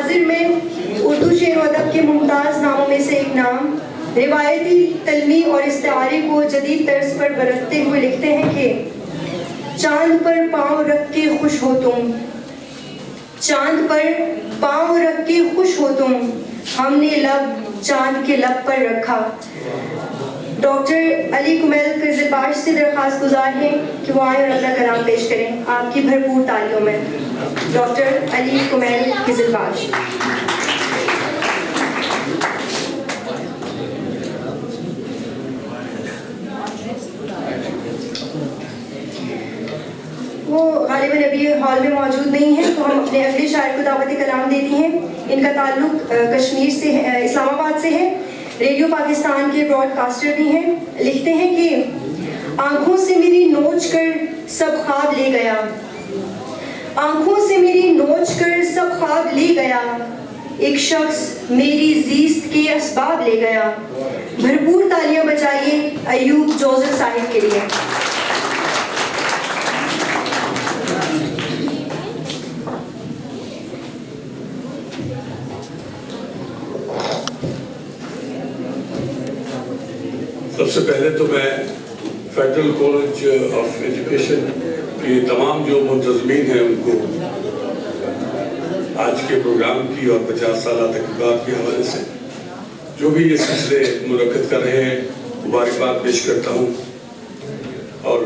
حاضر میں اردو شعر و ادب کے ممتاز ناموں میں سے ایک نام روایتی تلمی اور استعارے کو جدید طرز پر برتتے ہوئے لکھتے ہیں کہ چاند پر پاؤں رکھ کے خوش ہو تم، چاند پر پاؤں رکھ کے خوش ہو تم، ہم نے لب چاند کے لب پر رکھا۔ ڈاکٹر علی کمیل قزلباش سے درخواست گزار ہیں کہ وہ آئیں اور اپنا کلام پیش کریں آپ کی بھرپور تالیوں میں۔ ڈاکٹر علی کمیل قزلباش۔ وہ غالباً ابھی ہال میں موجود نہیں ہیں، تو ہم اپنے اگلے شاعر کو دعوت کلام دیتی ہیں۔ ان کا تعلق کشمیر سے ہے، اسلام آباد سے ہے، ریڈیو پاکستان کے براڈ کاسٹر بھی ہیں۔ لکھتے ہیں کہ آنکھوں سے میری نوچ کر سب خواب لے گیا، آنکھوں سے میری نوچ کر سب خواب لے گیا، ایک شخص میری زیست کے اسباب لے گیا۔ بھرپور تالیاں بجائیے ایوب جوزر صاحب کے لیے۔ سب سے پہلے تو میں فیڈرل کالج آف ایجوکیشن کے تمام جو منتظمین ہیں ان کو آج کے پروگرام کی اور 50 سالہ تقریبات کے حوالے سے جو بھی یہ سلسلے منعقد کر رہے ہیں مبارکباد پیش کرتا ہوں، اور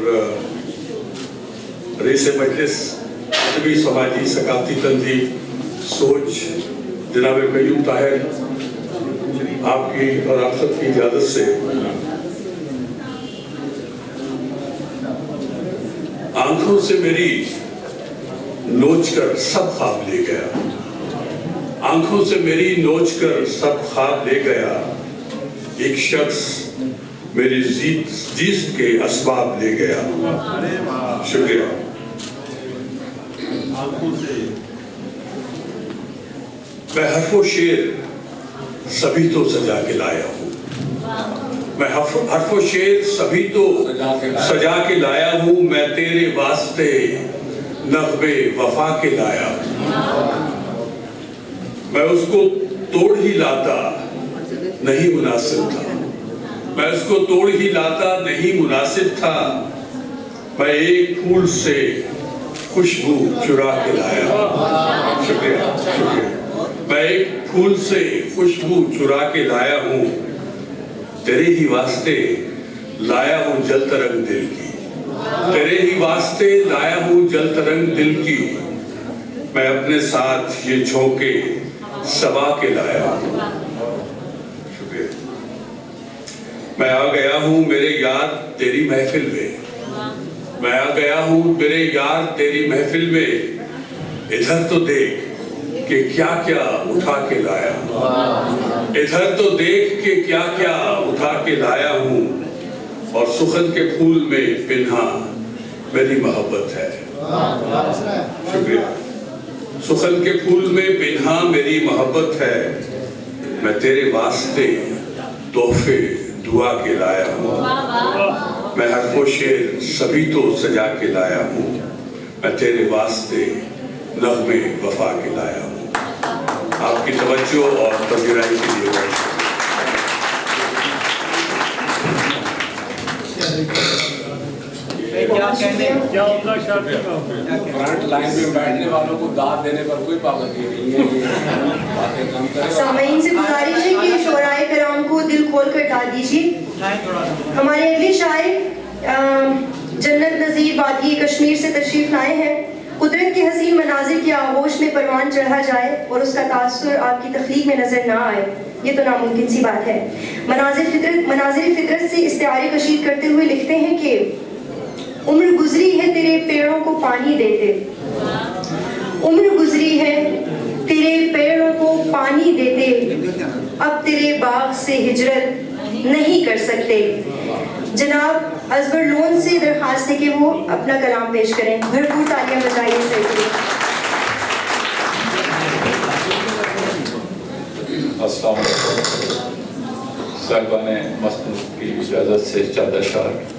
رئیس مجلس ادبی سماجی ثقافتی تنظیم سوچ جناب قیوم طاہر، آپ کی اور آپ سب کی اجازت سے آنکھوں سے میری نوچ کر سب خواب لے گیا، آنکھوں سے میری نوچ کر سب خواب لے گیا، ایک شخص میری زیست کے اسباب لے گیا۔ شکریہ۔ میں حرف و شعر سبھی تو سجا کے لایا ہوں، میں حرف و شعر سبھی تو سجا کے لایا ہوں، میں تیرے واسطے نغمے وفا کے لایا ہوں، میں اس کو توڑ ہی لاتا نہیں مناسب تھا، میں اس کو توڑ ہی لاتا نہیں مناسب تھا، میں ایک پھول سے خوشبو چرا کے لایا ہوں۔ شکریہ شکریہ۔ میں ایک پھول سے خوشبو چرا کے لایا ہوں، تیرے ہی واسطے لایا ہوں جل ترنگ دل کی، تیرے ہی واسطے لایا ہوں جل ترنگ دل کی، میں اپنے ساتھ یہ جھونکے سبا کے لایا ہوں۔ شکریہ۔ میں آ گیا ہوں میرے یار تیری محفل میں، میں آ گیا ہوں میرے یار تیری محفل میں، ادھر تو دیکھ کہ کیا کیا اٹھا کے لایا ہوں، ادھر تو دیکھ کہ کیا کیا اٹھا کے لایا ہوں، اور سخن کے پھول میں پنہا میری محبت ہے۔ شکریہ۔ سخن کے پھول میں پنہا میری محبت ہے، میں تیرے واسطے تحفے دعا کے لایا ہوں، میں حرف و شعر سبھی تو سجا کے لایا ہوں، میں تیرے واسطے نغمے وفا کے لایا ہوں۔ آپ کی توجہ اور پذیرائی کے لیے فرنٹ لائن میں بیٹھنے والوں کو داد دینے پر کوئی پابندی نہیں ہے۔ سامعین سے گزارش ہے کہ شعراء کرام کو دل کھول کر داد دیجیے۔ ہمارے اگلے شاعر جنت نذیر وادی کشمیر سے تشریف لائے ہیں۔ قدرت کے حسین مناظر کی آغوش میں پروان چڑھا جائے اور اس کا تاثر آپ کی تخلیق میں نظر نہ آئے، یہ تو ناممکن سی بات ہے۔ مناظر فطرت سے استعارے کشید کرتے ہوئے لکھتے ہیں کہ عمر گزری ہے تیرے پیڑوں کو پانی دیتے، عمر گزری ہے تیرے پیڑوں کو پانی دیتے، اب تیرے باغ سے ہجرت نہیں کر سکتے۔ جناب ازبر لون سے درخواست ہے کہ وہ اپنا کلام پیش کریں۔ بھرپور تالیاں بجائیے سر کے لیے۔ السلام علیکم۔ صاحبان مسجد کی اجازت سے چند اشعار